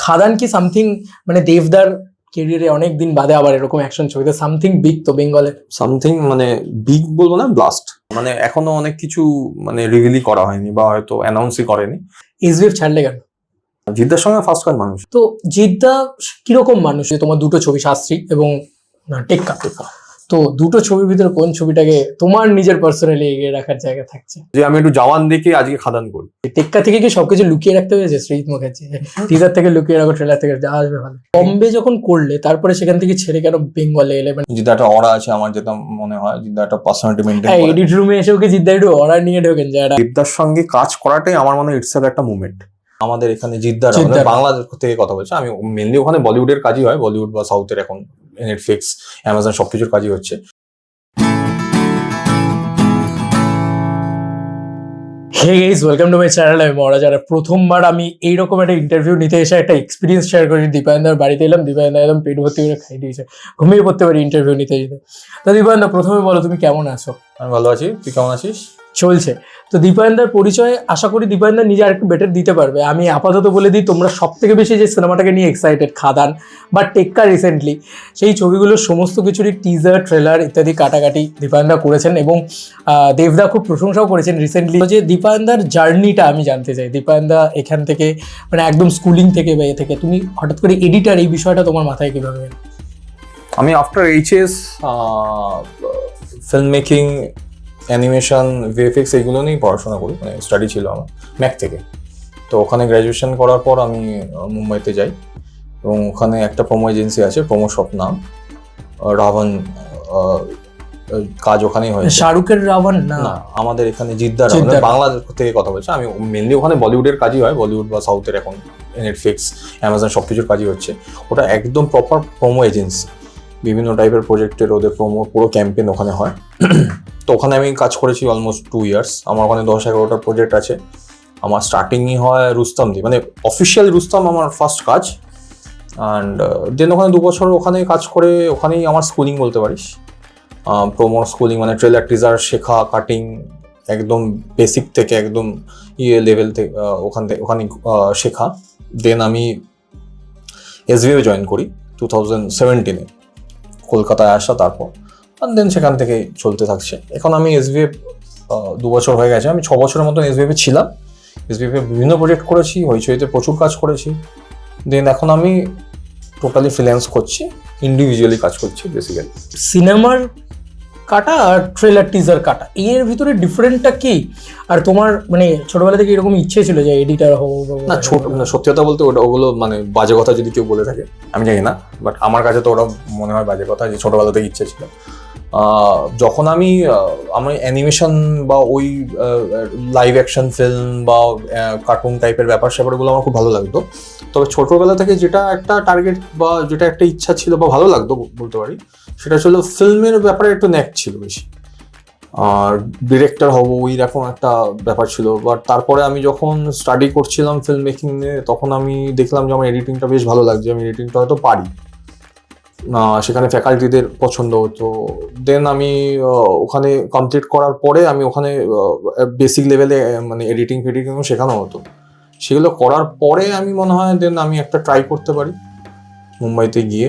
খাদান কি সামথিং মানে দেবদার কেরিয়ারে অনেক দিন বাদে আবার এরকম অ্যাকশন ছবিতে সামথিং বিগ তো বেঙ্গলে? সামথিং মানে বিগ বলবো না, ব্লাস্ট। মানে এখনো অনেক কিছু মানে রিভিলই করা হয়নি বা হয়তো অ্যানাউন্সই করেনি। এসবিএফ ছাড়লে কেন? জিদ্দার সঙ্গে ফার্স্ট কাজ মানুষ। তো জিদ্দা কিরকম মানুষ? তোমার দুটো ছবি, শাস্ত্রী এবং টেক্কা, তো দুটো ছবির ভিতরে কোন ছবিটাকে তোমার নিজের পার্সোনালি এগিয়ে রাখার জায়গা থাকছে? যে আমি একটু জওয়ান দেখে আজকে খাদান করি। টেক্কা থেকে কি সবকিছু লুকিয়ে রাখতে হয়েছে সৃজিত মুখার্জি? টিজার থেকে লুকিয়ে রাখো, ট্রেলার থেকে আসবে ভালো। বম্বে যখন করলে তারপরে সেখান থেকে ছেড়ে কেন বেঙ্গলে এলে? মানে জিদ্দা একটা অরা আছে আমার, যেটা মনে হয় জিদ্দা একটা পার্সোনালিটি মেনটেন করে। এডিট রুমে এসে ওকে জিদ্দা একটু অর্ডার নিয়ে ঢোকেন যারা। জিদ্দার সঙ্গে কাজ করাটাই আমার মনে হয় ইটসেলফ একটা মুভমেন্ট। আমাদের এখানে জিদ্দার বাংলাদেশ থেকে কথা বলছে, আমি মেনলি ওখানে বলিউডের কাজই হয়, বলিউড বা সাউথের এখন নেটফ্লিক্স, অ্যামাজন সবকিছুর কাজই হচ্ছে। Hey guys, welcome to my channel. আমি মহারাজ। যারা প্রথমবার আমি এইরকম একটা ইন্টারভিউ নিতে এসে একটা এক্সপিরিয়েন্স শেয়ার করি, দীপায়নদার বাড়িতে এলাম, দীপায়নদা একদম পেট ভর্তি করে খাই দিয়েছে, ঘুমিয়ে পড়তে পারি ইন্টারভিউ নিতে যেতে। তো দীপায়নদা, প্রথমে বলো তুমি কেমন আছো? আমি ভালো আছি, তুই কেমন আছিস? চলছে। তো দীপায়নদার পরিচয় আশা করি দীপায়নদা নিজে আরেকটু বেটার দিতে পারবে। আমি আপাতত বলে দিই, তোমরা সব থেকে বেশি যে সিনেমাটাকে নিয়ে এক্সাইটেড, খাদান বা টেক্কা রিসেন্টলি, সেই ছবিগুলোর সমস্ত কিছুরই টিজার, ট্রেলার ইত্যাদি কাটাকাটি দীপায়নদা করেছেন এবং দেবদা খুব প্রশংসাও করেছেন রিসেন্টলি। যে দীপায়নদার জার্নিটা আমি জানতে চাই। দীপায়নদা এখান থেকে মানে একদম স্কুলিং থেকে বা এ থেকে তুমি হঠাৎ করে এডিটার, এই বিষয়টা তোমার মাথায় কীভাবে? আমি after HS film making, animation, VFX এইগুলো নিয়েই পড়াশোনা করি, মানে স্টাডি ছিল আমার ম্যাক থেকে। তো ওখানে গ্র্যাজুয়েশন করার পর আমি মুম্বাইতে যাই এবং ওখানে একটা প্রোমো এজেন্সি আছে, প্রোমো শপ নাম, রাভান, কাজ ওখানেই হয়েছে। শাহরুখের রাভান না, আমাদের এখানে জিদ্দার, বাংলাদেশ থেকে কথা বলছে। আমি মেনলি ওখানে বলিউডের কাজই হয়, বলিউড বা সাউথের এখন নেটফ্লিক্স, অ্যামাজন সবকিছুর কাজই হচ্ছে। ওটা একদম প্রপার প্রোমো এজেন্সি, বিভিন্ন টাইপের প্রজেক্টের ওদের প্রোমো পুরো ক্যাম্পেইন ওখানে হয়। তো ওখানে আমি কাজ করেছি অলমোস্ট 2 ইয়ার্স। আমার ওখানে 10-11টা প্রজেক্ট আছে। আমার স্টার্টিংই হয় রুস্তম দিয়ে, মানে অফিসিয়াল রুস্তম আমার ফার্স্ট কাজ। অ্যান্ড দেন ওখানে 2 বছর ওখানে কাজ করে, ওখানেই আমার স্কুলিং বলতে পারিস। প্রোমোর স্কুলিং মানে ট্রেলার, টিজার শেখা, কাটিং, একদম বেসিক থেকে একদম লেভেল থেকে ওখানে শেখা। দেন আমি এসবিএফ জয়েন করি 2017-এ, কলকাতায় আসা। তারপর দেন সেখান থেকে চলতে থাকছে। এখন আমি এসবিএফ 2 বছর হয়ে গেছে, আমি 6 বছরের মতন এসবিএফে ছিলাম। এসবিএফে বিভিন্ন প্রজেক্ট করেছি, হইচইতে প্রচুর কাজ করেছি। দেন এখন আমি টোটালি ফ্রিল্যান্স করছি, ইন্ডিভিজুয়ালি কাজ করছি বেসিক্যালি। সিনেমার কাটা আর ট্রেলার টিজার কাটা, এর ভিতরে ডিফারেন্টটা কি? আর তোমার মানে ছোটবেলা থেকে এরকম ইচ্ছে ছিল যে এডিটার হবো? না, সত্যি কথা বলতে ওগুলো মানে বাজে কথা যদি কেউ বলে থাকে, আমি জানি না, বাট আমার কাছে তো ওটা মনে হয় বাজে কথা, যে ছোটবেলা থেকে ইচ্ছে ছিল। যখন আমি অ্যানিমেশন বা ওই লাইভ অ্যাকশন ফিল্ম বা কার্টুন টাইপের ব্যাপার স্যাপারগুলো আমার খুব ভালো লাগতো। তবে ছোটবেলা থেকে যেটা একটা টার্গেট বা যেটা একটা ইচ্ছা ছিল বা ভালো লাগতো বলতে পারি, সেটা ছিল ফিল্মের ব্যাপারে একটু ন্যাক ছিল বেশি, আর ডিরেক্টর হবো ওই রকম একটা ব্যাপার ছিল। বাট তারপরে আমি যখন স্টাডি করছিলাম ফিল্ম মেকিং নিয়ে, তখন আমি দেখলাম যে আমার এডিটিংটা বেশ ভালো লাগছে, আমি এডিটিংটা হয়তো পারি। সেখানে ফ্যাকাল্টিদের পছন্দ হতো। দেন আমি ওখানে কমপ্লিট করার পরে আমি ওখানে বেসিক লেভেলে মানে এডিটিং ফেডিটিংও শেখানো হতো। সেগুলো করার পরে আমি মনে হয় দেন আমি একটা ট্রাই করতে পারি মুম্বাইতে গিয়ে।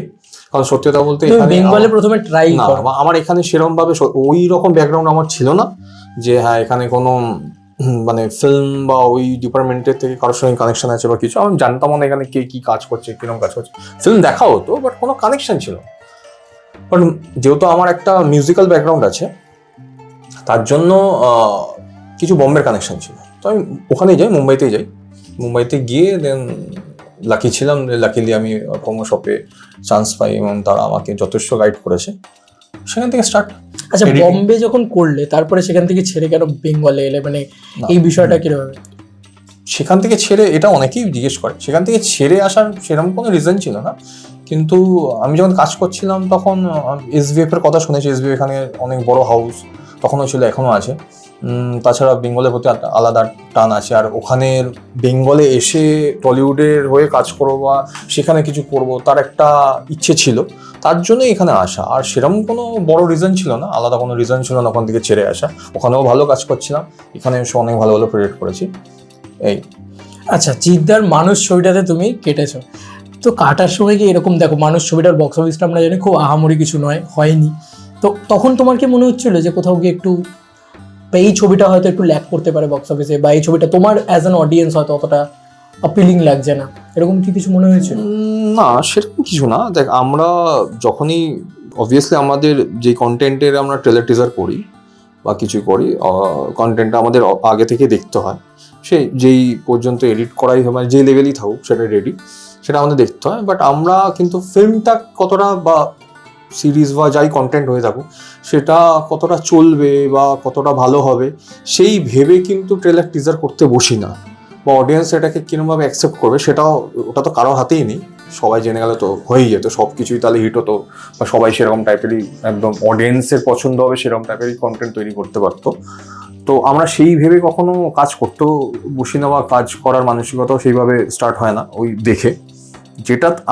কারণ সত্যি কথা বলতে বেঙ্গলে প্রথমে ট্রাই না, আমার এখানে সেরকম ভাবে ওই রকম ব্যাকগ্রাউন্ড আমার ছিল না যে হ্যাঁ এখানে কোনো মানে ফিল্ম বা ওই ডিপার্টমেন্টের থেকে কারোর সঙ্গে কানেকশন আছে বা কিছু। আমি জানতাম না এখানে কে কি কাজ করছে, কিরকম কাজ করছে। ফিল্ম দেখা হতো বাট কোনো কানেকশন ছিল। বাট যেহেতু আমার একটা মিউজিক্যাল ব্যাকগ্রাউন্ড আছে, তার জন্য কিছু বম্বের কানেকশন ছিল। তো আমি ওখানেই যাই, মুম্বাইতেই যাই। মুম্বাইতে গিয়ে দেন লাকি ছিলাম, লাকিলি আমি প্রোমো শপে চান্স পাই এবং তারা আমাকে যথেষ্ট গাইড করেছে। সেখান থেকে স্টার্ট। আচ্ছা, বম্বে যখন করলে তারপরে সেখান থেকে ছেড়ে কেন বেঙ্গলে এলে? মানে এই বিষয়টা কিভাবে? সেখান থেকে ছেড়ে, এটা অনেকেই জিজ্ঞেস করে, সেখান থেকে ছেড়ে আসার সেরকম কোনো রিজন ছিল না। কিন্তু আমি যখন কাজ করছিলাম তখন এসবিএফ এর কথা শুনেছি। এসবিএফ এখানে অনেক বড় হাউস তখনও ছিল, এখনও আছে। তাছাড়া বেঙ্গলের প্রতি আলাদা টান আছে। আর ওখানে বেঙ্গলে এসে টলিউডের হয়ে কাজ করবো বা সেখানে কিছু করবো, তার একটা ইচ্ছে ছিল। তার জন্যই এখানে আসা। আর সেরকম কোনো বড় রিজন ছিল না, আলাদা কোনো রিজন ছিল না ওখান থেকে ছেড়ে আসা। ওখানেও ভালো কাজ করছিলাম, এখানে এসে অনেক ভালো ভালো প্রজেক্ট করেছি। এই আচ্ছা, জিদ্দার মানুষ ছবিটাতে তুমি কেটেছো, তো কাটার সময় কি এরকম, দেখো মানুষ ছবিটার বক্স অফিসটা আমরা জানি খুব আহামরি কিছু নয়, হয়নি, তো তখন তোমার কি মনে হচ্ছিল যে কোথাও গিয়ে একটু এই ছবিটা হয়তো একটু ল্যাক করতে পারে বক্স অফিসে, বা এই ছবিটা তোমার অ্যাজ অ্যান অডিয়েন্স হয়তো অতটা অ্যাপিলিং লাগছে না, এরকম কি কিছু মনে হয়েছিল? না, সেরকম কিছু না। দেখ, আমরা যখনই অবভিয়াসলি আমাদের যে কন্টেন্টের আমরা ট্রেলার টিজার করি বা কিছু করি, কন্টেন্টটা আমাদের আগে থেকে দেখতে হয়। যেই পর্যন্ত এডিট করাই হবে, মানে যে লেভেলই থাকুক সেটা রেডি, সেটা আমাদের দেখতে হয়। বাট আমরা কিন্তু ফিল্মটা কতটা বা সিরিজ বা যাই কন্টেন্ট হয়ে থাকুক সেটা কতটা চলবে বা কতটা ভালো হবে সেই ভেবে কিন্তু ট্রেলার টিজার করতে বসি না, বা অডিয়েন্স এটাকে কিরমভাবে অ্যাকসেপ্ট করবে ওটা তো কারো হাতেই নেই। সবাই জেনে গেলে তো হয়েই যেত, সব কিছুই তাহলে হিট হতো, বা সবাই সেরকম টাইপেরই একদম অডিয়েন্সের পছন্দ হবে সেরকম টাইপেরই কন্টেন্ট তৈরি করতে পারতো। তো আমরা সেই ভেবে কখনো কাজ করতেও বসি না, বা কাজ করার মানসিকতাও সেইভাবে স্টার্ট হয় না ওই দেখে।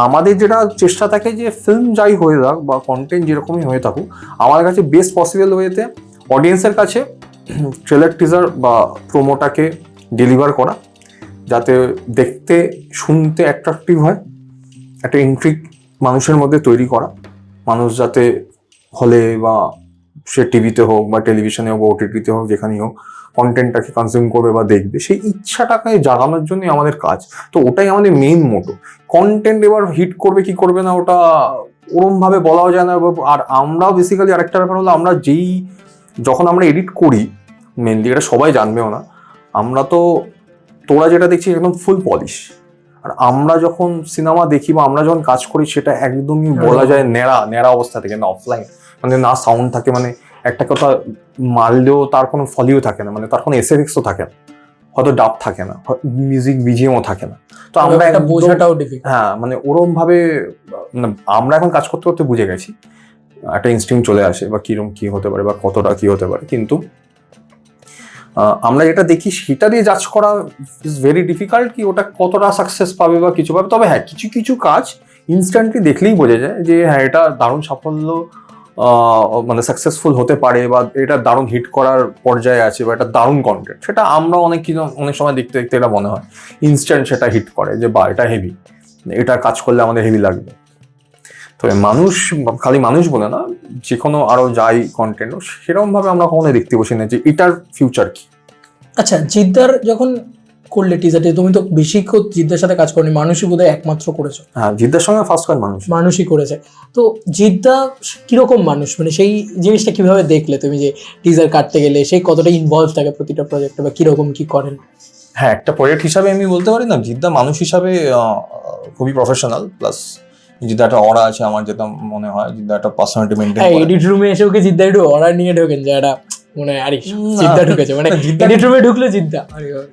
আমাদের যেটা চেষ্টা থাকে যে ফিল্ম যাই হয়ে থাক বা কন্টেন্ট যেরকমই হয়ে থাকুক, আমাদের কাছে বেস্ট পসিবল ওয়েতে অডিয়েন্সের কাছে ট্রেলার টিজার বা প্রোমোটাকে ডেলিভার করা, যাতে দেখতে শুনতে অ্যাট্রাকটিভ হয়, একটা ইন্ট্রিগ মানুষের মধ্যে তৈরি করা, মানুষ যাতে হলে বা সে টিভিতে হোক বা টেলিভিশনে হোক বা ওটিটিতে হোক যেখানেই হোক কন্টেন্টটাকে কনজিউম করবে বা দেখবে, সেই ইচ্ছাটাকে জাগানোর জন্যই আমাদের কাজ। তো ওটাই আমাদের মেইন মোটো। কন্টেন্ট এবার হিট করবে কি করবে না ওটা ওরমভাবে বলাও যায় না। আর আমরাও বেসিক্যালি আরেকটা ব্যাপার হলো, আমরা যখন আমরা এডিট করি মেনলি, এটা সবাই জানবেও না, আমরা তো তোরা যেটা দেখছি একদম ফুল পলিশ, আর আমরা যখন সিনেমা দেখি বা আমরা যখন কাজ করি সেটা একদমই বলা যায় ন্যাড়া অবস্থা থেকে, না অফলাইন, মানে না সাউন্ড থাকে, মানে একটা কথা মারলেও তার কোনো ফলিও থাকে না, মানে তার কোনো এসএফএক্সও থাকে না, হয়তো ডাব থাকে না, মিউজিক বিজিএমও থাকে না। তো আমরা একটা বোঝাটাও ডিফিকাল্ট। হ্যাঁ, মানে ওরম ভাবে আমরা এখন কাজ করতে করতে বুঝে গেছি, একটা ইনস্টিংক্ট চলে আসে বা কিরম কি হতে পারে বা কতটা কি হতে পারে। কিন্তু আমরা যেটা দেখি সেটা দিয়ে জাজ করা ইজ ভেরি ডিফিকাল্ট, কি ওটা কতটা সাকসেস পাবে বা কিছু পাবে। তবে হ্যাঁ, কিছু কিছু কাজ ইনস্ট্যান্টলি দেখলেই বোঝা যায় যে হ্যাঁ, এটা দারুণ সাফল্য, মানে সাকসেসফুল হতে পারে, বা এটা দারুণ হিট করার পর্যায়ে আছে, বা এটা দারুণ কন্টেন্ট। সেটা আমরা অনেক সময় দেখতে দেখতে এটা মনে হয় ইনস্ট্যান্ট সেটা হিট করে, যে বা এটা হেভি, এটা কাজ করলে আমাদের হেভি লাগবে। তবে খালি মানুষ বলে না, যে কোনো আরো যাই কন্টেন্ট সেরকম ভাবে আমরা কখনো দেখতে বসি না যে এটার ফিউচার কি। আচ্ছা, জিদ্দার যখন করলে টিজারটি, তুমি তো বেশি জিদ্দার সাথে কাজ করনি, মানুষই বোধহয় একমাত্র করেছো। হ্যাঁ, জিদ্দার সঙ্গে ফার্স্ট কাজ মানুষই করেছে। তো জিদ্দা কিরকম মানুষ, মানে সেই জিনিসটা কিভাবে দেখলে তুমি, যে টিজার কাটতে গেলে সেই কতটা ইনভলভ থাকে প্রতিটা প্রজেক্টে, বা কিরকম কি করেন? হ্যাঁ, একটা প্রজেক্ট হিসাবে আমি বলতে পারি না, জিদ্দা মানুষ হিসাবে খুবই প্রফেশনাল, প্লাস জিদ্দা একটা অরা আছে আমার যেটা মনে হয়, জিদ্দা একটা পার্সোনালিটি মেইনটেইন করে। এডিট রুমে এসে ওকে জিদ্দা একটু অরা নিয়ে ঢোকেন, যে একটা মনে হয় আরে জিদ্দা ঢুকেছে, মানে এডিট রুমে ঢুকলে জিদ্দা।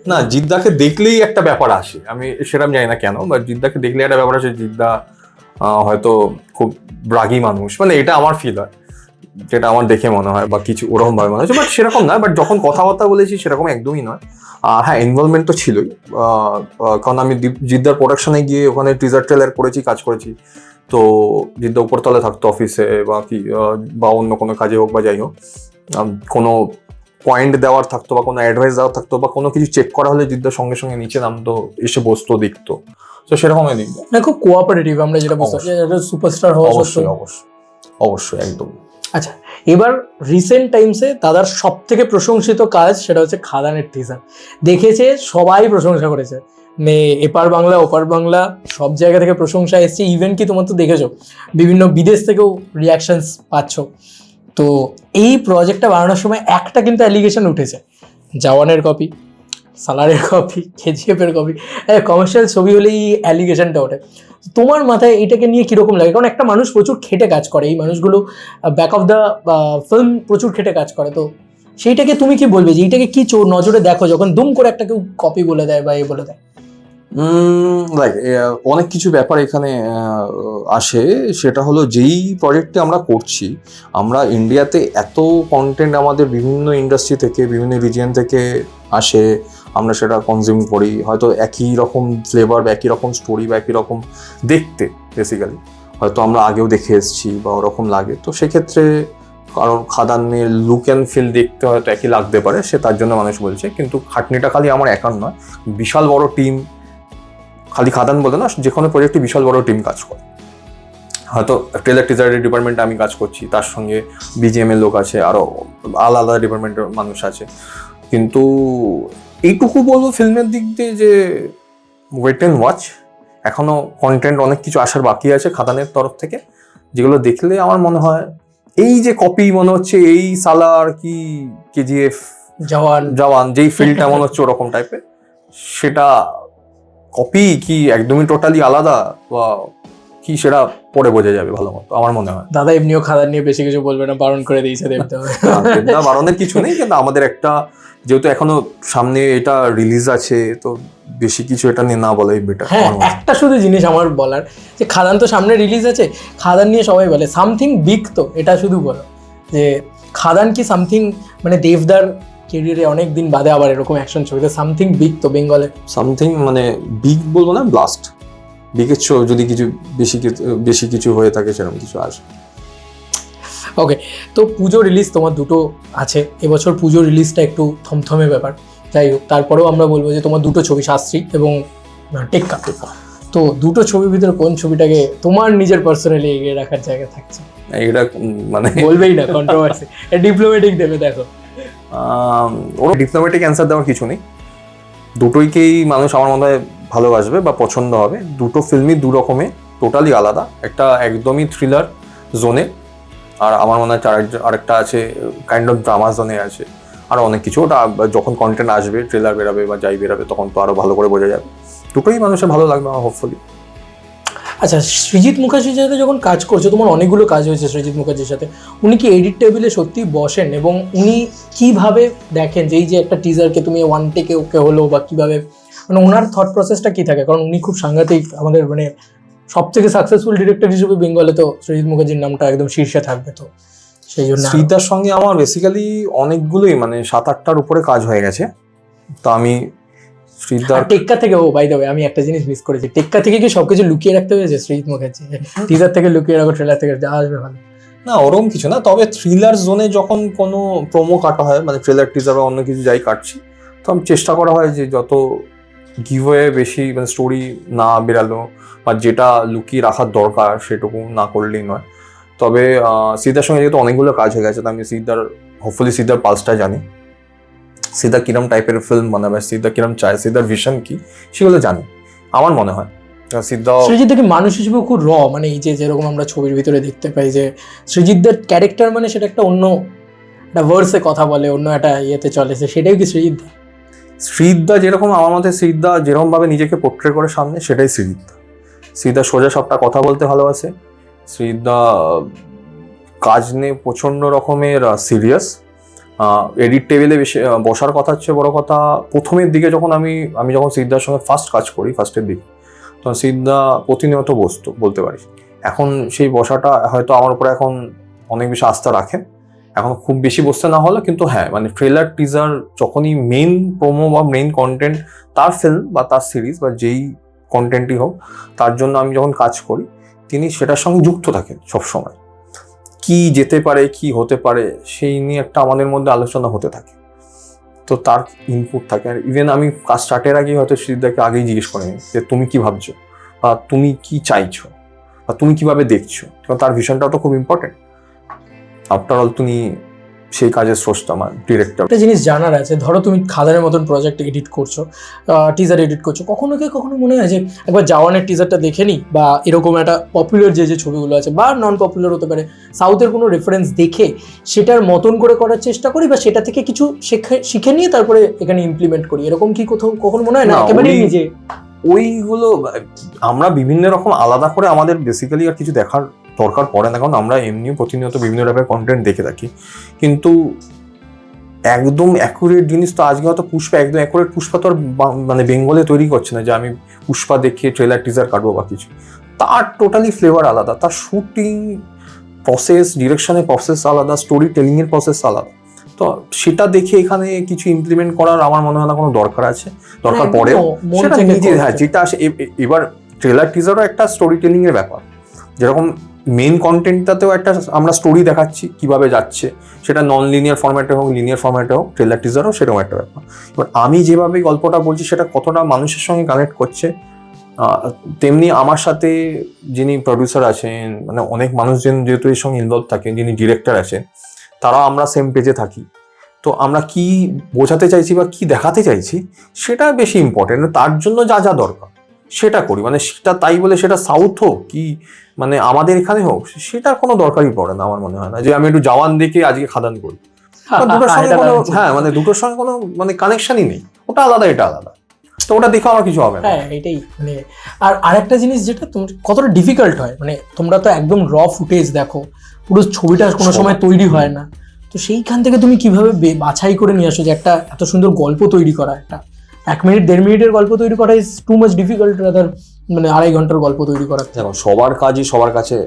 না, জিদ্দাকে দেখলেই একটা ব্যাপার আসে, আমি সেরকম জানি না কেন, বাট জিদ্দাকে দেখলেই একটা ব্যাপার আসে। জিদ্দা হয়তো খুব রাগী মানুষ, মানে এটা আমার ফিল হয়, যেটা আমার দেখে মনে হয়, বা কিছু ওরকম ভাবে মনে হচ্ছে, বাট সেরকম নয়। বাট যখন কথাবার্তা বলেছি সেরকম একদমই নয়। আর হ্যাঁ, ইনভলভমেন্ট তো ছিলই, কারণ আমি জিদ্দার প্রোডাকশনে গিয়ে ওখানে টিজার ট্রেলার করেছি, কাজ করেছি। তো জিদ্দা উপরতলে থাকতো অফিসে বা বা অন্য কোনো কাজে হোক বা যাই হোক, কোনো পয়েন্ট দেওয়ার থাকতো বা কোনো অ্যাডভাইস দেওয়ার থাকতো বা কোনো কিছু চেক করা হলে জিদ্দার সঙ্গে সঙ্গে নিচে নামতো, এসে বসতো, দেখতো। তো সেরকমই দেখতো না, খুব কোঅপারেটিভ, আমরা যেটা বুঝতে সুপারস্টার হওয়া। অবশ্যই একদম। আচ্ছা, এবার রিসেন্ট টাইমসে দাদার সব থেকে প্রশংসিত কাজ সেটা হচ্ছে খাদানের টিজার দেখেছে, সবাই প্রশংসা করেছে, এপার বাংলা ওপার বাংলা সব জায়গা থেকে প্রশংসা এসছে। ইভেন কি তোমার তো দেখেছো বিভিন্ন বিদেশ থেকেও রিয়াকশনস পাচ্ছ। তো এই প্রজেক্টটা বানানোর সময় একটা কিন্তু অ্যালিগেশন উঠেছে, জওয়ানের কপি, সালারের কপি, কেজিএফের কপি, কমার্শিয়াল ছবি হলেই এই অ্যালিগেশনটা ওঠে। তোমার মাথায় এটাকে নিয়ে কীরকম লাগে? কারণ একটা মানুষ প্রচুর খেটে কাজ করে, এই মানুষগুলো ব্যাক অফ দ্য ফিল্ম প্রচুর খেটে কাজ করে, তো সেইটাকে তুমি কি বলবে, যে এইটাকে কি নজরে দেখো যখন দুম করে একটা কেউ কপি বলে দেয় বা বলে দেয়? অনেক কিছু ব্যাপার এখানে আসে। সেটা হলো, যেই প্রজেক্টে আমরা করছি, আমরা ইন্ডিয়াতে এত কন্টেন্ট আমাদের বিভিন্ন ইন্ডাস্ট্রি থেকে, বিভিন্ন রিজিয়ন থেকে আসে, আমরা সেটা কনজিউম করি। হয়তো একই রকম ফ্লেভার বা একই রকম স্টোরি বা একই রকম দেখতে বেসিক্যালি হয়তো আমরা আগেও দেখে এসেছি বা ওরকম লাগে। তো সেক্ষেত্রে কারণ খাদানের লুক অ্যান্ড ফিল দেখতে হয়তো একই লাগতে পারে, সে তার জন্য মানুষ বলছে, কিন্তু খাটনিটা খালি আমার একার নয়, বিশাল বড় টিম, খালি খাদান বলে না, যে কোনো প্রজেক্টে বিশাল বড় টিম কাজ করে। হয়তো ট্রেলার টিজারের ডিপার্টমেন্টে আমি কাজ করছি, তার সঙ্গে বিজিএম এর লোক আছে, আরও আলাদা ডিপার্টমেন্টের মানুষ আছে, কিন্তু এইটুকু বলবো ফিল্মের দিক দিয়ে যে ওয়েট অ্যান্ড ওয়াচ, এখনও কন্টেন্ট অনেক কিছু আসার বাকি আছে খাদানের তরফ থেকে, যেগুলো দেখলে আমার মনে হয় এই যে কপি মনে হচ্ছে এই সালার কি কেজিএফ জওয়ান যেই ফিল্ডটা মনে হচ্ছে ওরকম টাইপের, সেটা কপি কি একদমই টোটালি আলাদা বা কি সেটা পরে বোঝা যাবে ভালো মতো আমার মনে হয়। দাদা এমনিও খাদান নিয়ে বেশি কিছু বলবে না, বারণ করে দিয়েছে দেখতে হবে। বারণের কিছু নেই, কিন্তু আমাদের একটা যেহেতু এখনো সামনে এটা রিলিজ আছে, তো বেশি কিছু এটা নিয়ে না বলাই বেটার। হ্যাঁ, একটা শুধু জিনিস আমার বলার, যে খাদান তো সামনে রিলিজ আছে, খাদান নিয়ে সবাই বলে সামথিং বিগ, তো এটা শুধু বলো যে খাদান কি সামথিং, মানে দেবদার কেরিয়ারে অনেক দিন বাদে আবার এরকম অ্যাকশন ছবিতে সামথিং বিগ তো বেঙ্গলে। সামথিং মানে বিগ বলবো না, ব্লাস্ট। বিগের শো যদি কিছু বেশি কিছু হয়ে থাকে সেরকম কিছু আসে। ওকে, তো পুজো রিলিজ তোমার দুটো আছে এবছর, পুজো রিলিজটা একটু থমথমে ব্যাপার, যাই হোক তারপরেও আমরা বলবো যে তোমার দুটো ছবি শাস্ত্রী এবং টেক্কা, তো দুটো ছবির ভিতরে কোন ছবিটাকে তোমার নিজের পার্সোনালি এগিয়ে রাখার জায়গা থাকছে? এটা মানে বলবেই না, কন্ট্রোভার্সি, ডিপ্লোম্যাটিক দেবে দেখো। ওর ডিপ্লোম্যাটিক অ্যান্সার দেওয়ার কিছু নেই, দুটোইকেই মানুষ আমার মনে হয় ভালোবাসবে বা পছন্দ হবে। দুটো ফিল্মই দু রকমে টোটালি আলাদা, একটা একদমই থ্রিলার জোনে, আর আমার মনে হয় আরেকটা আছে কাইন্ড অফ ড্রামা জোনে আছে, আরও অনেক কিছু। ওটা যখন কন্টেন্ট আসবে, ট্রেলার বেরাবে বা যাই বেরাবে, তখন তো আরও ভালো করে বোঝা যাবে। দুটোই মানুষের ভালো লাগবে হোপফুলি। আচ্ছা, সৃজিত মুখার্জির সাথে যখন কাজ করছো, তোমার অনেকগুলো কাজ হয়েছে সৃজিত মুখার্জির সাথে, উনি কি এডিট টেবিলে সত্যি বসেন এবং উনি কিভাবে দেখেন যে এই যে একটা টিজারকে তুমি ওয়ান টেকে ওকে হলো বা কিভাবে, মানে ওনার থট প্রসেসটা কি থাকে? কারণ উনি খুব সাংঘাতিক, আমাদের মানে সব থেকে সাকসেসফুল ডিরেক্টর হিসেবে বেঙ্গলে তো সৃজিত মুখার্জির নামটা একদম শীর্ষে থাকবে, তো সেই জন্য শ্রীদার সঙ্গে আমার বেসিক্যালি অনেকগুলোই মানে 7-8টার উপরে কাজ হয়ে গেছে। তো আমি শ্রীদার টেক্কা থেকে, ও বাই দ্য ওয়ে আমি একটা জিনিস মিস করেছি, টেক্কা থেকে কি সবকিছু লুকিয়ে রাখতে হয়েছে সৃজিত মুখার্জি? টিজার থেকে লুকিয়ে রাখো, ট্রেলার থেকে যা আসবে ভালো না, ওরকম কিছু না। তবে থ্রিলার জোনে যখন কোনো প্রোমো কাটা হয়, মানে ট্রেলার টিজার বা অন্য কিছু যাই কাটছি, তো আমি চেষ্টা করা হয় যে যত গিভওয়ে বেশি, মানে স্টোরি না বেরালো বা যেটা লুকিয়ে রাখার দরকার সেটুকু না করলেই নয়। তবে সিদ্ধার সঙ্গে যেহেতু অনেকগুলো কাজ হয়ে গেছে, তো আমি হোপফুলি সিদ্ধার পালসটা জানি, সিদ্ধার কিরম টাইপের ফিল্ম বানাবে, সিদ্ধার কিরম চায়, সিদ্ধার ভিশন কি, সেগুলো জানি আমার মনে হয়। সৃজিৎ মানুষ হিসেবে খুব মানে এই যে যেরকম আমরা ছবির ভিতরে দেখতে পাই যে সৃজিৎদের ক্যারেক্টার মানে সেটা একটা অন্য একটা ভার্সে কথা বলে, অন্য একটা ইয়েতে চলে, সেটাই কি শ্রীদা যেরকম, আমার মতে শ্রীদা যেরকম ভাবে নিজেকে পোর্ট্রে করে সামনে, সেটাই শ্রীদা সোজা সবটা কথা বলতে ভালোবাসে, শ্রীদা কাজ নিয়ে প্রচন্ড রকমের সিরিয়াস। এডিট টেবিলে বেশি বসার কথা হচ্ছে বড় কথা। প্রথমের দিকে যখন আমি যখন শ্রীদার সঙ্গে ফার্স্টের দিকে, তখন শ্রীদা প্রতিনিয়ত বসতো বলতে পারি। এখন সেই বসাটা হয়তো আমার উপরে এখন অনেক বেশি আস্থা রাখেন, এখন খুব বেশি বসতে না হলো, কিন্তু হ্যাঁ মানে ট্রেলার টিজার যখনই মেইন প্রোমো বা মেইন কন্টেন্ট তার ফিল্ম বা তার সিরিজ বা যেই কন্টেন্টই হোক, তার জন্য আমি যখন কাজ করি, তিনি সেটার সঙ্গে যুক্ত থাকেন সবসময়। কি যেতে পারে, কি হতে পারে, সেই নিয়ে একটা আমাদের মধ্যে আলোচনা হতে থাকে, তো তার ইনপুট থাকে। আর ইভেন আমি কাজ স্টার্টের আগেই হয়তো শ্রীদাকে আগেই জিজ্ঞেস করে নিই যে তুমি কি ভাবছো, বা তুমি কি চাইছো, বা তুমি কিভাবে দেখছো, তার ভিশনটাও তো খুব ইম্পর্টেন্ট। আফটার অল তুমি সেই কাজের স্রষ্টা, মানে ডিরেক্টর। একটা জিনিস জানার আছে, ধরো তুমি খাদানের মতন প্রজেক্ট এডিট করছো, টিজার এডিট করছো, কখনো মনে হয় যে একবার জওয়ানের টিজারটা দেখে নিই, বা এরকম একটা পপুলার যে ছবিগুলো আছে বা নন পপুলার হতে পারে, সাউথের কোনো রেফারেন্স দেখে সেটার মতন করে করার চেষ্টা করি, বা সেটা থেকে কিছু শিখে নিয়ে তারপরে এখানে ইমপ্লিমেন্ট করি, এরকম কি কখনো মনে হয় না? একেবারেই নিজে ওইগুলো আমরা বিভিন্ন রকম আলাদা করে আমাদের বেসিক্যালি আর কিছু দেখার দরকার পড়ে না, কারণ আমরা এমনিও প্রতিনিয়ত বিভিন্ন টাইপের কন্টেন্ট দেখে থাকি। কিন্তু একদম অ্যাকুরেট জিনিস তো আজকে হয়তো পুষ্পা, একদম অ্যাকুরেট পুষ্পা তো আর মানে বেঙ্গলে তৈরি করছে না যে আমি পুষ্পা দেখিয়ে ট্রেলার টিজার কাটবো বা কিছু। তার টোটালি ফ্লেভার আলাদা, তার শুটিং প্রসেস, ডিরেকশনের প্রসেস আলাদা, স্টোরি টেলিংয়ের প্রসেস আলাদা। তো সেটা দেখে এখানে কিছু ইমপ্লিমেন্ট করার আমার মনে হয় না কোনো দরকার আছে, দরকার পড়ে সেটা নিজে। হ্যাঁ, যেটা আসে এবার ট্রেলার টিজারও একটা স্টোরি টেলিং এর ব্যাপার, যেরকম মেন কন্টেন্টটাতেও একটা আমরা স্টোরি দেখাচ্ছি কিভাবে যাচ্ছে, সেটা নন লিনিয়ার ফরম্যাটে হোক, লিনিয়ার ফরম্যাটে হোক, ট্রেলার টিজার হোক, সেরকম একটা ব্যাপার। এবার আমি যেভাবে গল্পটা বলছি সেটা কতটা মানুষের সঙ্গে কানেক্ট করছে, তেমনি আমার সাথে যিনি প্রডিউসার আছেন, মানে অনেক মানুষজন যেহেতু এর সঙ্গে ইনভলভ থাকেন, যিনি ডিরেক্টর আছেন, তারাও আমরা সেম পেজে থাকি। তো আমরা কি বোঝাতে চাইছি বা কি দেখাতে চাইছি সেটা বেশি ইম্পর্টেন্ট। তার জন্য যা যা দরকার সেটা করি, মানে সেটা তাই বলে সেটা সাউথ হোক কি মানে আমাদের এখানে হোক, সেটার কোনো দরকারই পড়ে না আমার মনে হয় না, যে আমি একটু জওয়ান দেখে আজকে খাদান করি। দুটোর সঙ্গে কোনো মানে দুটোর সঙ্গে কোনো মানে কানেকশনই নেই, ওটা আলাদা এটা আলাদা, তো ওটা দেখে আমার কিছু হবে না। হ্যাঁ এটাই মানে। আর আরেকটা জিনিস যেটা তোমার কতটা ডিফিকাল্ট হয়, মানে তোমরা তো একদম র ফুটেজ দেখো, পুরো ছবিটা কোনো সময় তৈরি হয় না, তো সেইখান থেকে তুমি কিভাবে বাছাই করে নিয়ে আসো যে একটা এত সুন্দর গল্প তৈরি করা, একটা 1 মিনিট 1.5 মিনিটের গল্প তৈরি করা is too much difficult rather মানে 2.5 ঘন্টার গল্প তৈরি করা। দেখো সবার কাজই সবার কাছে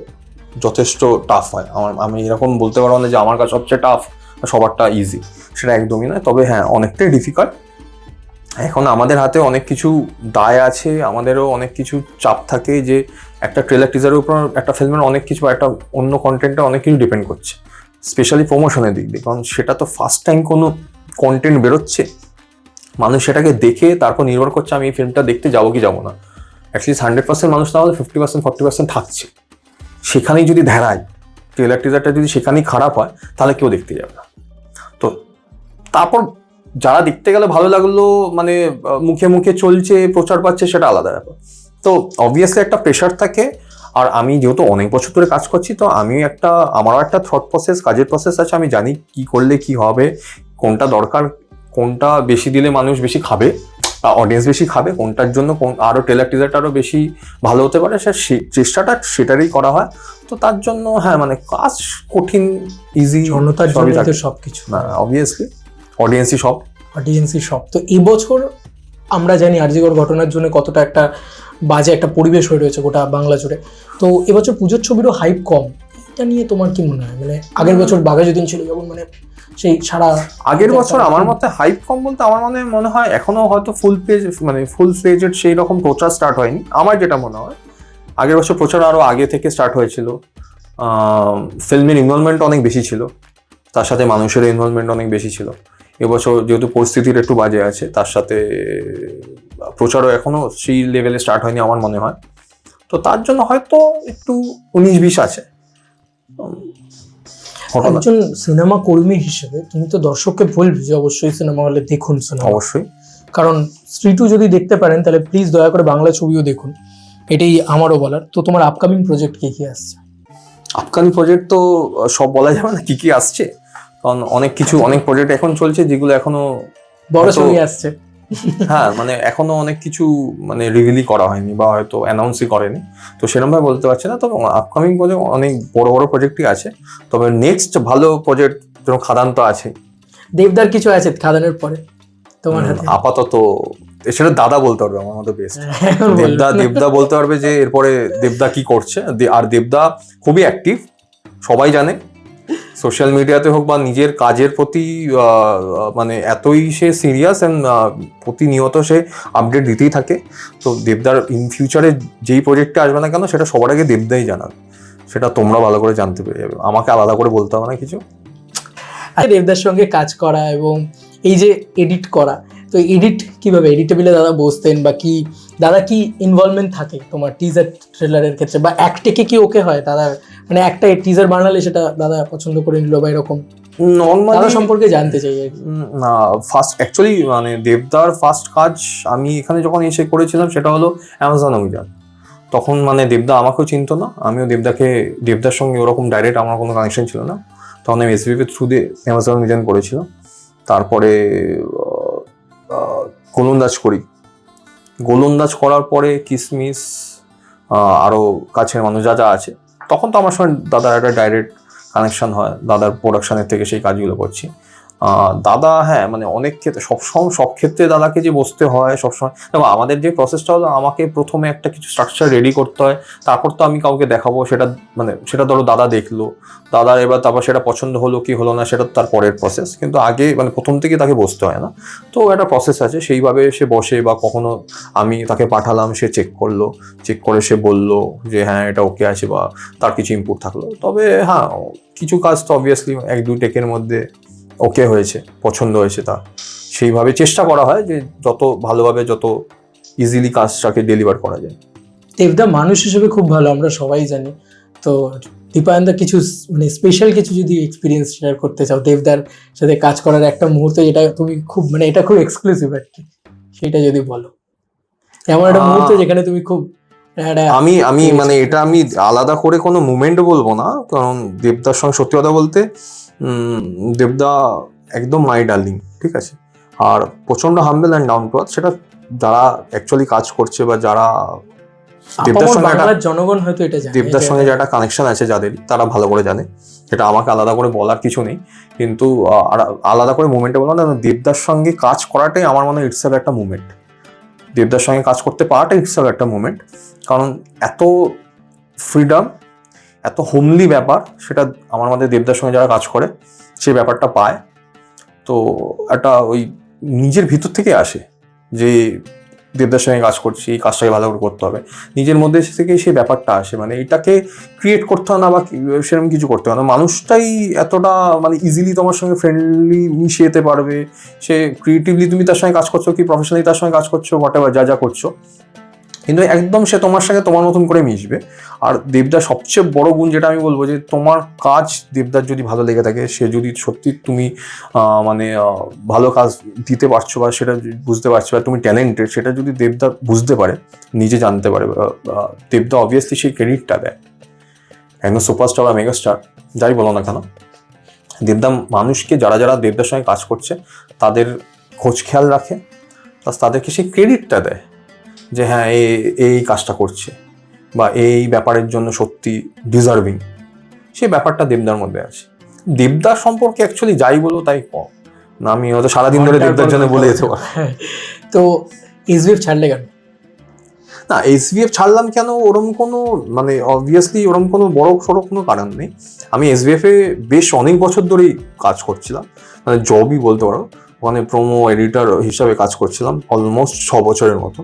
যথেষ্ট টাফ হয়, আমি এরকম বলতে পারবো না যে আমার কাছে সবচেয়ে টাফ সবারটা ইজি, সেটা একদমই নয়। তবে হ্যাঁ অনেকটাই ডিফিকাল্ট। এখন আমাদের হাতে অনেক কিছু দায় আছে, আমাদেরও অনেক কিছু চাপ থাকে, যে একটা ট্রেলার টিজারের উপর একটা ফিল্মের অনেক কিছু, একটা অন্য কন্টেন্টে অনেক কিছু ডিপেন্ড করছে, স্পেশালি প্রমোশনের দিক দিয়ে। কারণ সেটা তো ফার্স্ট টাইম কোনো কন্টেন্ট বেরোচ্ছে, মানুষ সেটাকে দেখে তারপর নির্ভর করছে আমি এই ফিল্মটা দেখতে যাবো কি যাবো না। অ্যাটলিস্ট 100% মানুষ তাহলে 50% 40% থাকছে, সেখানেই যদি ধারায় ট্রেলার টিজারটা যদি সেখানেই খারাপ হয় তাহলে কেউ দেখতে যাবে না। তো তারপর যারা দেখতে গেলে ভালো লাগলো, মানে মুখে মুখে চলছে, প্রচার পাচ্ছে, সেটা আলাদা ব্যাপার। তো অবভিয়াসলি একটা প্রেশার থাকে। আর আমি যেহেতু অনেক বছর ধরে কাজ করছি, তো আমি আমারও একটা থট প্রসেস, কাজের প্রসেস আছে, আমি জানি কি করলে কি হবে, কোনটা দরকার, কোনটা বেশি দিলে মানুষ বেশি খাবে, অডিয়েন্স বেশি খাবে, কোনটার জন্য আরও ট্রেলার টিজারটা আরও বেশি ভালো হতে পারে, চেষ্টাটা সেটারই করা হয়। তো তার জন্য হ্যাঁ মানে কাজ কঠিন ইজি জনতার জন্য তো সবকিছু না, অবভিয়াসলি অডিয়েন্সই সব, অডিয়েন্সই সব। তো এবছর আমরা জানি আরজিকর ঘটনার জন্য কতটা একটা বাজে একটা পরিবেশ হয়ে রয়েছে গোটা বাংলা জুড়ে, তো এবছর পুজোর ছবিরও হাইপ কম, এটা নিয়ে তোমার কি মনে হয়? মানে আগের বছর বাঘাযতীন ছিল যেমন, মানে সেই সারা আগের বছর আমার মতে হাইপ কম বলতে আমার মনে হয় এখনো হয়তো ফুল ফ্লেজেড সেই রকম প্রচার স্টার্ট হয়নি। আমার যেটা মনে হয় আগের বছর প্রচার আরো আগে থেকে স্টার্ট হয়েছিল, ফিল্মের ইনভলভমেন্ট অনেক বেশি ছিল, তার সাথে মানুষের ইনভলভমেন্ট অনেক বেশি ছিল। এবছর যেহেতু পরিস্থিতির একটু বাজে আছে, তার সাথে প্রচারও এখনো সেই লেভেলে স্টার্ট হয়নি আমার মনে হয়। তো তার জন্য হয়তো একটু 19-20 আছে। একজন সিনেমা কর্মী হিসেবে তুমি তো দর্শককে বলবে যে অবশ্যই সিনেমা হলে দেখুন সিনেমা, অবশ্যই, কারণ স্ত্রী 2 যদি দেখতে পারেন তাহলে প্লিজ দয়া করে বাংলা ছবিও দেখুন, এটাই আমারও বলার। তো তোমার আপকামিং প্রজেক্ট কি কি আসছে? আপকামিং প্রজেক্ট তো সব বলা যাবে না কি কি আসছে, কারণ অনেক প্রজেক্ট এখন চলছে যেগুলো এখনো বড় ছবি আসছে। হ্যাঁ মানে এখনো অনেক কিছু মানে রিভিলই করা হয়নি বা হয়তো অ্যানাউন্সই করেনি, তো সেরকমভাবে বলতে পারছি না। তবে আপকামিং প্রজেক্ট অনেক বড় বড় প্রজেক্টই আছে। তবে নেক্সট ভালো প্রজেক্ট যেরকম খাদান তো আছে, দেবদার কিছু আছে খাদানের পরে তোমার হাতে? আপাতত সেটা দাদা বলতে পারবে আমার মতো বেস্ট। দেবদা বলতে পারবে যে এরপরে দেবদা কি করছে। আর দেবদা খুবই অ্যাক্টিভ, সবাই জানে, সোশ্যাল মিডিয়াতে হোক বা নিজের কাজের প্রতি মানে এতই সে সিরিয়াস অ্যান্ড প্রতিনিয়ত সে আপডেট দিতেই থাকে। তো দেবদার ইন ফিউচারে যেই প্রজেক্টে আসবে না কেন সেটা সবার আগে দেবদাই জানাবে, সেটা তোমরা ভালো করে জানতে পেরে যাবে, আমাকে আলাদা করে বলতে হবে না কিছু। দেবদার সঙ্গে কাজ করা এবং এই যে এডিট করা, তো এডিট কিভাবে, এডিট টেবিলে দাদা বসতেন বা কি, দাদা কি ইনভলভমেন্ট থাকে তোমার টিজার ট্রেলারের ক্ষেত্রে, বা এক টেকে কি ওকে হয় দাদা, মানে একটা টিজার বানালে সেটা দাদা পছন্দ করে নিল বা এরকম? দাদা সম্পর্কে জানতে চাই আর কি। না ফার্স্ট অ্যাকচুয়ালি মানে দেবদার ফার্স্ট কাজ আমি এখানে যখন এসে করেছিলাম সেটা হলো অ্যামাজন অভিযান। তখন মানে দেবদা আমাকেও চিনতো না, আমিও দেবদার সঙ্গে ওরকম ডাইরেক্ট আমার কোনো কানেকশন ছিল না। তখন আমি এসবিপি থ্রু দিয়ে অ্যামাজন অভিযান করেছিলাম। তারপরে গোলন্দাজ করার পরে কিসমিস, আরও কাছের মানুষ যা যা আছে, তখন তো আমার সঙ্গে দাদার একটা ডাইরেক্ট কানেকশন হয়, দাদার প্রোডাকশনের থেকে সেই কাজগুলো করছি। দাদা হ্যাঁ মানে অনেক ক্ষেত্রে সব ক্ষেত্রে দাদাকে যে বসতে হয় সবসময়, দেখো আমাদের যে প্রসেসটা হলো আমাকে প্রথমে একটা কিছু স্ট্রাকচার রেডি করতে হয়, তারপর তো আমি কাউকে দেখাবো, সেটা মানে সেটা ধরো দাদা দেখলো, দাদার এবার তারপর সেটা পছন্দ হলো কি হলো না সেটা তার পরের প্রসেস, কিন্তু আগে মানে প্রথম থেকে তাকে বসতে হয় না, তো একটা প্রসেস আছে সেইভাবে সে বসে, বা কখনো আমি তাকে পাঠালাম সে চেক করলো, চেক করে সে বললো যে হ্যাঁ এটা ওকে আছে বা তার কিছু ইনপুট থাকলো, তবে হ্যাঁ কিছু কাজ তো অবভিয়াসলি 1-2 টেকের মধ্যে ওকে হয়েছে, পছন্দ হয়েছে, তা সেইভাবে চেষ্টা করা হয় যে যত ভালোভাবে যত ইজিলি কাজটাকে ডেলিভার করা যায়। দেবদা মানুষ হিসেবে খুব ভালো, আমরা সবাই জানি। তো দীপায়নদা কিছু মানে স্পেশাল কিছু যদি এক্সপিরিয়েন্স শেয়ার করতে চাও দেবদার সাথে কাজ করার একটা মুহূর্ত, যেটা তুমি খুব মানে এটা খুব এক্সক্লুসিভ আর কি, সেটা যদি বলো, এমন একটা মুহূর্ত যেখানে তুমি খুব আমি মানে এটা আমি আলাদা করে কোনো মুমেন্ট বলবো না, কারণ দেবদার সঙ্গে সত্যি কথা বলতে দেবদা একদম মাই ডার্লিং, ঠিক আছে, আর প্রচন্ড হাম্বল অ্যান্ড ডাউন টু আর্থ, সেটা যারা অ্যাকচুয়ালি কাজ করছে বা যারা দেবদার সঙ্গে জনগণ হয়তো এটা জানে, দেবদার সঙ্গে যে একটা কানেকশন আছে যাদের, তারা ভালো করে জানে, এটা আমাকে আলাদা করে বলার কিছু নেই, কিন্তু আলাদা করে মুভমেন্টে বললাম না, দেবদার সঙ্গে কাজ করাটাই আমার মনে হয় ইটসেলফ একটা মুভমেন্ট, দেবদার সঙ্গে কাজ করতে পারাটাই ইটসেলফ একটা মুভমেন্ট, কারণ এত ফ্রিডম, এত হোমলি ব্যাপার, সেটা আমার মধ্যে দেবদার সঙ্গে যারা কাজ করে সেই ব্যাপারটা পায়, তো একটা ওই নিজের ভিতর থেকে আসে যে দেবদার সঙ্গে কাজ করছি, এই কাজটাকে ভালো করে করতে হবে, নিজের মধ্যে থেকে সেই ব্যাপারটা আসে, মানে এটাকে ক্রিয়েট করতে হয় না বা সেরকম কিছু করতে হয় না, মানুষটাই এতটা মানে ইজিলি তোমার সঙ্গে ফ্রেন্ডলি মিশে যেতে পারবে, সে ক্রিয়েটিভলি তুমি তার সঙ্গে কাজ করছো কি প্রফেশনালি তার সঙ্গে কাজ করছো, হোয়াট এভার যা করছো, কিন্তু একদম সে তোমার সঙ্গে তোমার মতন করে মিশবে। আর দেবদার সবচেয়ে বড় গুণ যেটা আমি বলবো, যে তোমার কাজ দেবদার যদি ভালো লেগে থাকে, সে যদি সত্যি তুমি মানে ভালো কাজ দিতে পারছো বা সেটা বুঝতে পারছো বা তুমি ট্যালেন্টেড, সেটা যদি দেবদা বুঝতে পারে, নিজে জানতে পারে, দেবদা অবভিয়াসলি সেই ক্রেডিটটা দেয়, একদম সুপারস্টার বা মেগাস্টার যাই বলো না কেন, দেবদা মানুষকে যারা যারা দেবদার সঙ্গে কাজ করছে তাদের খোঁজ খেয়াল রাখে, প্লাস তাদেরকে সেই ক্রেডিটটা দেয় যে হ্যাঁ এই কাজটা করছে বা এই ব্যাপারের জন্য সত্যি ডিজার্ভিং, সেই ব্যাপারটা দেবদার মধ্যে আছে। দেবদার সম্পর্কে অ্যাকচুয়ালি যাই বলো তাই কম, না আমি হয়তো সারাদিন ধরে দেবদার জন্য বলে যেতে পারি। তো এসবিএফ ছাড়লে কেন? না এসবিএফ ছাড়লাম কেন ওরম কোনো মানে অবভিয়াসলি ওরম কোনো বড় সড়ো কোনো কারণ নেই, আমি এসবিএফ এ বেশ অনেক বছর ধরেই কাজ করছিলাম, মানে জবই বলতে পারো, ওখানে প্রোমো এডিটর হিসাবে কাজ করছিলাম অলমোস্ট 6 বছরের মতো,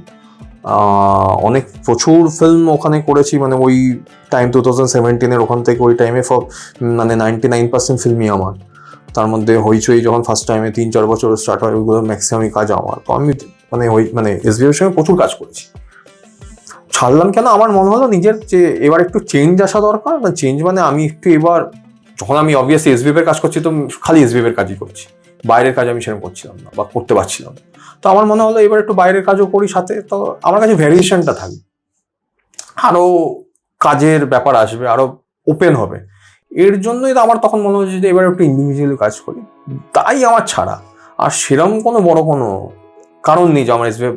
অনেক প্রচুর ফিল্ম ওখানে করেছি, মানে ওই টাইম 2017 ওখান থেকে ওই টাইমে মানে 99% ফিল্মই আমার, তার মধ্যে হইচই যখন ফার্স্ট টাইমে 3-4 বছর স্টার্ট হয়, ওইগুলো ম্যাক্সিমামই কাজ আমার, তো আমি মানে এসবিএফ এর সঙ্গে প্রচুর কাজ করেছি। ছাড়লাম কেন, আমার মনে হলো নিজের যে এবার একটু চেঞ্জ আসা দরকার, না চেঞ্জ মানে আমি একটু এবার, যখন আমি অবভিয়াসলি এসবিএফ এর কাজ করছি তো খালি এসবিএফ এর কাজই করছি, বাইরের কাজ আমি সেরকম করছিলাম না বা করতে পারছিলাম না, তো আমার মনে হলো এবার একটু বাইরের কাজও করি সাথে, তো আমার কাছে ভ্যারিয়েশনটা থাকবে, আরো কাজের ব্যাপার আসবে, আরো ওপেন হবে, এর জন্যই তো আমার তখন মনে হচ্ছে যে এবার একটু ইন্ডিভিজুয়ালি কাজ করি, তাই আমার ছাড়া, আর সেরকম কোনো বড় কোনো কারণ নেই যে আমার এসবিএফ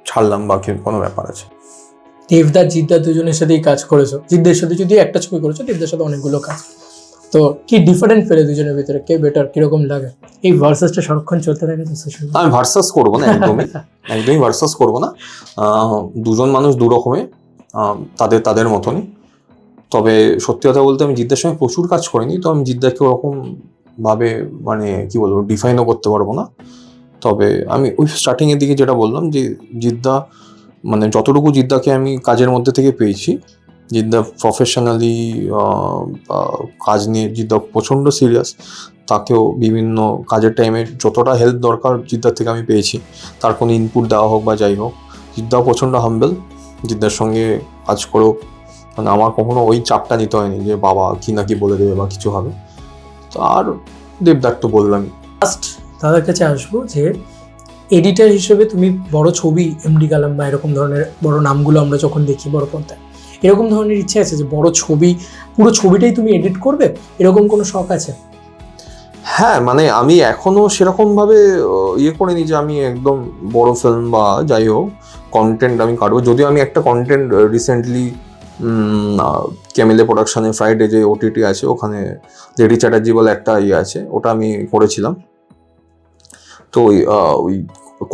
ছাড়লাম বা কোনো ব্যাপার আছে। দেবদা জিদ্দা দুজনের সাথেই কাজ করেছো, জিদ্দের সাথে যদি একটা ছবি করেছো, দেবদার সাথে অনেকগুলো কাজ, তো কি ডিফারেন্ট ফেলে দুজনের ভিতরে, কে বেটার, কিরকম লাগে? এই ভার্সাসটা সারাক্ষণ চলতে থাকে তো সোশ্যাল মিডিয়ায়। আমি ভার্সাস করবো না, একদমই ভার্সাস করবো না, দুজন মানুষ দু রকমের, তাদের তাদের মতনই, তবে সত্যি কথা বলতে আমি জিদ্দার সঙ্গে প্রচুর কাজ করিনি, তো আমি জিদ্দাকে ওরকম ভাবে মানে কি বলবো ডিফাইনও করতে পারবো না, তবে আমি ওই স্টার্টিংয়ের দিকে যেটা বললাম যে জিদ্দা মানে যতটুকু জিদ্দাকে আমি কাজের মধ্যে থেকে পেয়েছি, জিদ্দা প্রফেশনালি কাজ নিয়ে জিদ্দা প্রচণ্ড সিরিয়াস, তাকেও বিভিন্ন কাজের টাইমে যতটা হেল্প দরকার জিদ্দার থেকে আমি পেয়েছি, তার কোনো ইনপুট দেওয়া হোক বা যাই হোক, জিদ্দাও প্রচণ্ড হাম্বেল, জিদ্দার সঙ্গে কাজ করেও মানে আমার কখনো ওই চাপটা নিতে হয়নি যে বাবা কি না কি বলে দেবে বা কিছু হবে, তো আর দেবদার তো বললামই। লাস্ট দাদার কাছে আসবো, যে এডিটার হিসেবে তুমি বড় ছবি এমডি কালাম বা এরকম ধরনের বড় নামগুলো আমরা যখন দেখি বড় পর্দায়, এরকম ধরনের ইচ্ছে আছে যে বড় ছবি, পুরো ছবিটাই তুমি এডিট করবে, এরকম কোনো শখ আছে? হ্যাঁ মানে আমি এখনো সেরকম ভাবে ইয়ে করিনি যে আমি একদম বড় ফিল্ম বা যাই হোক কন্টেন্ট আমি কাটবো, যদিও আমি একটা কন্টেন্ট রিসেন্টলি ক্যামেলে প্রোডাকশনে ফ্রাইডে যে ওটিটি আছে ওখানে লেডি চ্যাটার্জি বলে একটা ইয়ে আছে, ওটা আমি করেছিলাম, তো ওই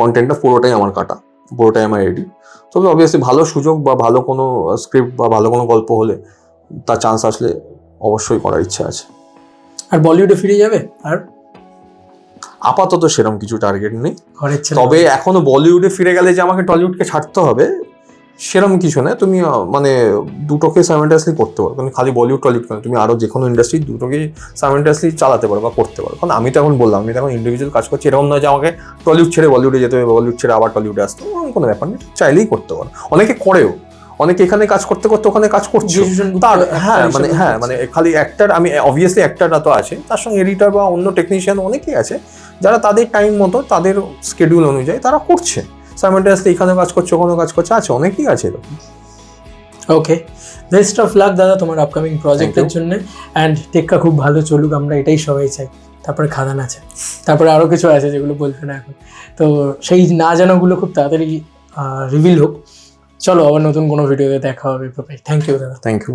কন্টেন্টটা পুরোটাই আমার কাটা, পুরোটাই আমার রেডি। তবে অবভিয়াসলি ভালো সুযোগ বা ভালো কোনো স্ক্রিপ্ট বা ভালো কোনো গল্প হলে, তার চান্স আসলে অবশ্যই করার ইচ্ছা আছে। আর বলিউডে ফিরে যাবে? আর আপাতত সেরকম কিছু টার্গেট নেই, ঘরের ছেলে তবে এখনো বলিউডে ফিরে গেলে যে আমাকে টলিউডকে ছাড়তে হবে সেরকম কিছু না। তুমি মানে দুটোকে সাইমেন্টাসলি করতে পারো, তুমি খালি বলিউড টলিউড কেন, তুমি আরো যে কোনো ইন্ডাস্ট্রি দুটোকে সাইমেন্টাসলি চালাতে পারো বা করতে পারো। কারণ আমি তো এখন বললাম, আমি তো এখন ইন্ডিভিজুয়াল কাজ করছি, এরকম নয় যে আমাকে টলিউড ছেড়ে বলিউডে যেতে হবে, বলিউড ছেড়ে আবার টলিউডে আসতে হবে, কোনো ব্যাপার নেই, চাইলেই করতে পারো। অনেকে করেও, অনেকে এখানে কাজ করতে করতে ওখানে কাজ করছে তার। মানে খালি অ্যাক্টার, আমি অবভিয়াসলি অ্যাক্টাররা তো আছে, তার সঙ্গে এডিটর বা অন্য টেকনিশিয়ান অনেকেই আছে যারা তাদের টাইম মতো তাদের শিডিউল অনুযায়ী তারা করছে সাইমেন্টাসলি, এখানেও কাজ করছে ওখানেও কাজ করছে, আছে অনেকেই আছে এরকম। ওকে, বেস্ট অফ লাক দাদা তোমার আপকামিং প্রজেক্টের জন্য। অ্যান্ড টেক্কা খুব ভালো চলুক, আমরা এটাই সবাই চাই। তারপরে খাদান আছে, তারপরে আরও কিছু আছে যেগুলো বলবে না এখন, তো সেই না জানাগুলো খুব তাড়াতাড়ি রিভিল হোক। চলো আবার নতুন কোনো ভিডিওতে দেখা হবে। থ্যাংক ইউ দাদা। Thank you.